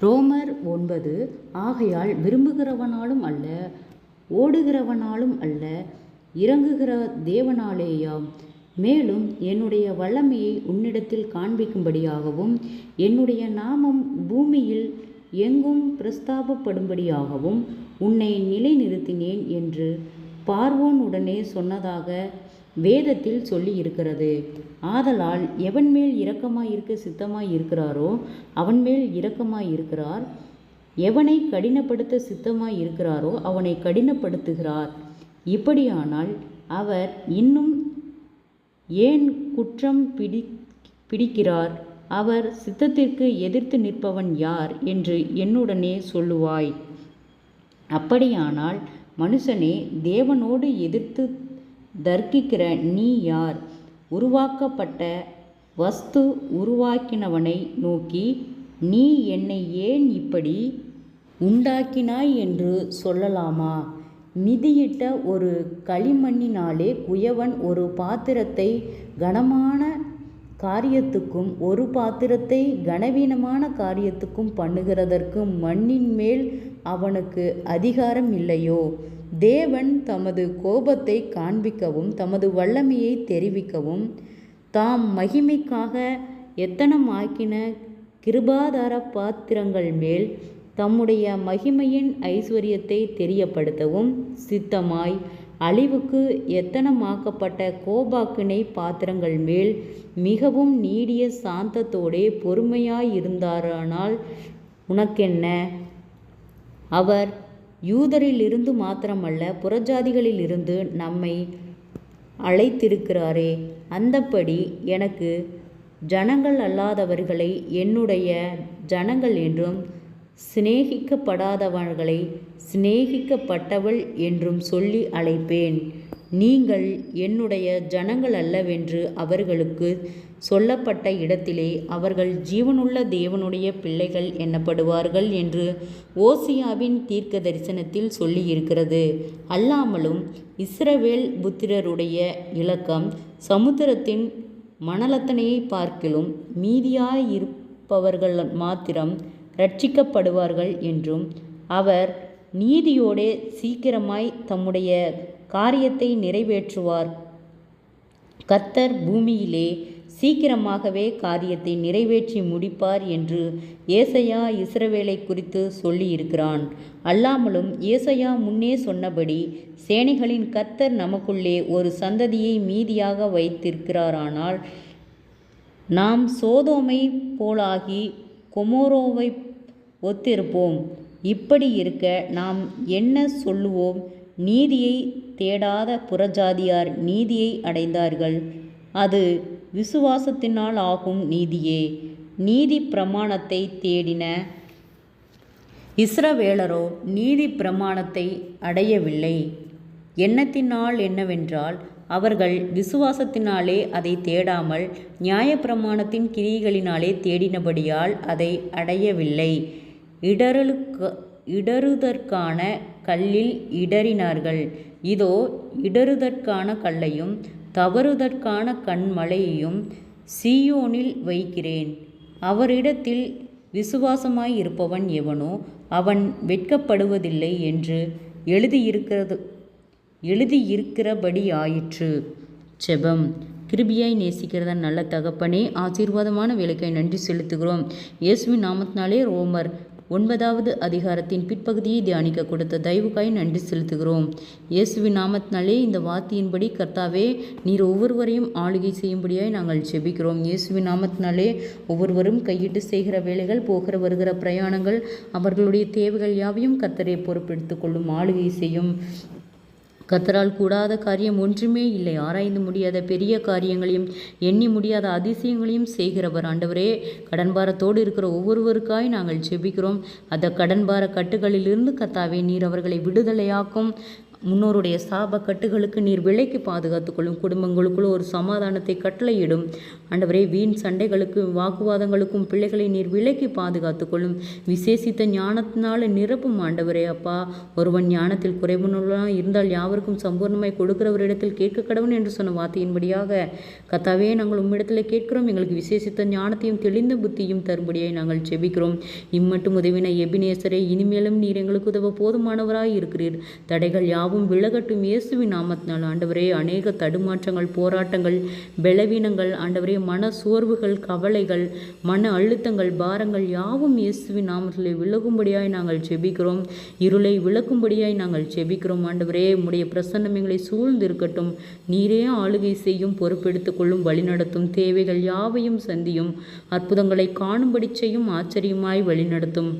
ரோமர் 9. ஆகையால் விரும்புகிறவனாலும் அல்ல, ஓடுகிறவனாலும் அல்ல, இறங்குகிற தேவனாலேயாம். மேலும் என்னுடைய வல்லமையை உன்னிடத்தில் காண்பிக்கும்படியாகவும் என்னுடைய நாமம் பூமியில் எங்கும் பிரஸ்தாபப்படும்படியாகவும் உன்னை நிலைநிறுத்தினேன் என்று பார்வோன் உடனே சொன்னதாக வேதத்தில் சொல்லி இருக்கிறது. ஆதலால் எவன் மேல் இரக்கமாயிருக்க சித்தமாய் இருக்கிறாரோ அவன் மேல் இரக்கமாய் இருக்கிறார். எவனை கடினப்படுத்த சித்தமாய் இருக்கிறாரோ அவனை கடினப்படுத்துகிறார். இப்படியானால் அவர் இன்னும் ஏன் குற்றம் பிடிக்கிறார்? அவர் சித்தத்திற்கு எதிர்த்து நிற்பவன் யார் என்று என்னுடனே சொல்லுவாய். அப்படியானால் மனுஷனே, தேவனோடு எதிர்த்து தர்க்கிக்கிற நீ யார்? உருவாக்கப்பட்ட வஸ்து உருவாக்கினவனை நோக்கி, நீ என்னை ஏன் இப்படி உண்டாக்கினாய் என்று சொல்லலாமா? மிதியிட்ட ஒரு களிமண்ணினாலே குயவன் ஒரு பாத்திரத்தை கனமான காரியத்துக்கும் ஒரு பாத்திரத்தை கனவீனமான காரியத்துக்கும் பண்ணுகிறதற்கு மண்ணின் மேல் அவனுக்கு அதிகாரம் இல்லையோ? தேவன் தமது கோபத்தை காண்பிக்கவும் தமது வல்லமையை தெரிவிக்கவும் தாம் மகிமைக்காக எத்தனமாக்கின கிருபாதார பாத்திரங்கள் மேல் தம்முடைய மகிமையின் ஐஸ்வர்யத்தை தெரியப்படுத்தவும் சித்தமாய் அழிவுக்கு எத்தனமாக்கப்பட்ட கோபாக்கினை பாத்திரங்கள் மேல் மிகவும் நீடிய சாந்தத்தோடே பொறுமையாயிருந்தாரானால் உனக்கென்ன? அவர் யூதரிலிருந்து மாத்திரமல்ல, புறஜாதிகளிலிருந்து நம்மை அழைத்திருக்கிறாரே. அந்தப்படி எனக்கு ஜனங்கள் அல்லாதவர்களை என்னுடைய ஜனங்கள் என்றும், சிநேகிக்கப்படாதவர்களை சிநேகிக்கப்பட்டவள் என்றும் சொல்லி அழைப்பேன். நீங்கள் என்னுடைய ஜனங்கள் அல்லவென்று அவர்களுக்கு சொல்லப்பட்ட இடத்திலே அவர்கள் ஜீவனுள்ள தேவனுடைய பிள்ளைகள் எண்ணப்படுவார்கள் என்று ஓசியாவின் தீர்க்க தரிசனத்தில் சொல்லியிருக்கிறது. அல்லாமலும் இஸ்ரவேல் புத்திரருடைய இலக்கம் சமுத்திரத்தின் மணலத்தனையை பார்க்கிலும் மீதியாயிருப்பவர்கள் மாத்திரம் இரட்சிக்கப்படுவார்கள் என்றும், அவர் நீதியோடே சீக்கிரமாய் தம்முடைய காரியத்தை நிறைவேற்றுவார். கர்த்தர் பூமியிலே சீக்கிரமாகவே காரியத்தை நிறைவேற்றி முடிப்பார் என்று ஏசாயா இஸ்ரவேலை குறித்து சொல்லியிருக்கிறான். அல்லாமலும் ஏசாயா முன்னே சொன்னபடி சேனைகளின் கர்த்தர் நமக்குள்ளே ஒரு சந்ததியை மீதியாக வைத்திருக்கிறாரானால், நாம் சோதோமை போலாகி கொமோரோவை ஒத்திருப்போம். இப்படி இருக்க நாம் என்ன சொல்லுவோம்? நீதியை தேடாத புறஜாதியார் நீதியை அடைந்தார்கள். அது விசுவாசத்தினால் ஆகும் நீதியே. நீதி பிரமாணத்தை தேடின இஸ்ரவேலரோ நீதி பிரமாணத்தை அடையவில்லை. எண்ணத்தினால் என்னவென்றால், அவர்கள் விசுவாசத்தினாலே அதை தேடாமல் நியாயப்பிரமாணத்தின் கிரியைகளினாலே தேடினபடியால் அதை அடையவில்லை. இடறுதற்கான கல்லில் இடறினார்கள். இதோ, இடறுதற்கான கல்லையும் தவறுதற்கான கன்மலையையும் சீயோனில் வைக்கிறேன். அவரிடத்தில் விசுவாசமாயிருப்பவன் எவனோ அவன் வெட்கப்படுவதில்லை என்று எழுதியிருக்கிறபடியாயிற்று. ஜெபம். கிருபையாய் நேசிக்கிறத நல்ல தகப்பனே, ஆசீர்வாதமான வேலைக்காய் நன்றி செலுத்துகிறோம். இயேசுவின் நாமத்தினாலே ரோமர் 9வது அதிகாரத்தின் பிற்பகுதியை தியானிக்க கொடுத்த தயவுக்காய் நன்றி செலுத்துகிறோம். இயேசுவின் நாமத்தினாலே இந்த வார்த்தையின்படி கர்த்தாவே, நீர் ஒவ்வொருவரையும் ஆளுகை செய்யும்படியாய் நாங்கள் ஜெபிக்கிறோம். இயேசுவின் நாமத்தினாலே ஒவ்வொருவரும் கையிட்டு செய்கிற வேலைகள், போகிற வருகிற பிரயாணங்கள், அவர்களுடைய தேவைகள் யாவையும் கர்த்தரே பொறுப்பெடுத்துக் கொள்ளும், ஆளுகை செய்யும். கர்த்தரால் கூடாத காரியம் ஒன்றுமே இல்லை. ஆராய்ந்து முடியாத பெரிய காரியங்களையும் எண்ணி முடியாத அதிசயங்களையும் செய்கிறவர் ஆண்டவரே. கடன்பாரத்தோடு இருக்கிற ஒவ்வொருவருக்காய் நாங்கள் ஜெபிக்கிறோம். அந்த கடன்பார கட்டுகளிலிருந்து கர்த்தாவே, நீர் அவர்களை விடுதலையாக்கும். முன்னோருடைய சாப கட்டுகளுக்கு நீர் விலைக்கு பாதுகாத்துக்கொள்ளும். குடும்பங்களுக்குள்ள ஒரு சமாதானத்தை கட்டளையிடும். ஆண்டவரே, வீண் சண்டைகளுக்கும் வாக்குவாதங்களுக்கும் பிள்ளைகளை நீர் விலைக்கு பாதுகாத்துக்கொள்ளும். விசேஷித்த ஞானத்தினால நிரப்பும் ஆண்டவரே. அப்பா, ஒருவன் ஞானத்தில் குறைவுள்ளவனாக இருந்தால் யாவருக்கும் சம்பூர்ணமாய் கொடுக்கிறவரிடத்தில் கேட்க கடவன் என்று சொன்ன வார்த்தையின்படியாக கர்த்தாவே, நாங்கள் உம்மிடத்தில் கேட்கிறோம். எங்களுக்கு விசேஷித்த ஞானத்தையும் தெளிந்த புத்தியும் தரும்படியாய் நாங்கள் ஜெபிக்கிறோம். இம்மட்டும் உதவின எபினேசரே, இனிமேலும் நீர் எங்களுக்கு உதவ போதுமானவராய் இருக்கிறீர். தடைகள் யாவும் விலகட்டும் இயேசுவின் நாமத்தினால். ஆண்டவரே, அநேக தடுமாற்றங்கள், போராட்டங்கள், பலவீனங்கள், ஆண்டவரே, மன சோர்வுகள், கவலைகள், மன அழுத்தங்கள், பாரங்கள் யாவும் இயேசுவின் நாமத்திலே விலகும்படியாய் நாங்கள் ஜெபிக்கிறோம். இருளை விளக்கும்படியாய் நாங்கள் ஜெபிக்கிறோம். ஆண்டவரே, உம்முடைய பிரசன்னம் எங்களை சூழ்ந்திருக்கட்டும். நீரே ஆளுகை செய்யும், பொறுப்பெடுத்துக் கொள்ளும், வழிநடத்தும். தேவைகள் யாவையும் சந்தியும். அற்புதங்களை காணும்படி செய்யும். ஆச்சரியமாய் வழிநடத்தும்.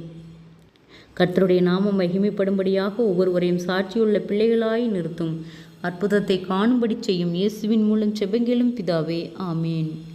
கர்த்தருடைய நாமம் மகிமைப்படும்படியாக ஒவ்வொருவரையும் சாட்சியுள்ள பிள்ளைகளாய் நிறுத்தும். அற்புதத்தை காணும்படி செய்யும். இயேசுவின் மூலம் ஜெபங்களும் பிதாவே, ஆமேன்.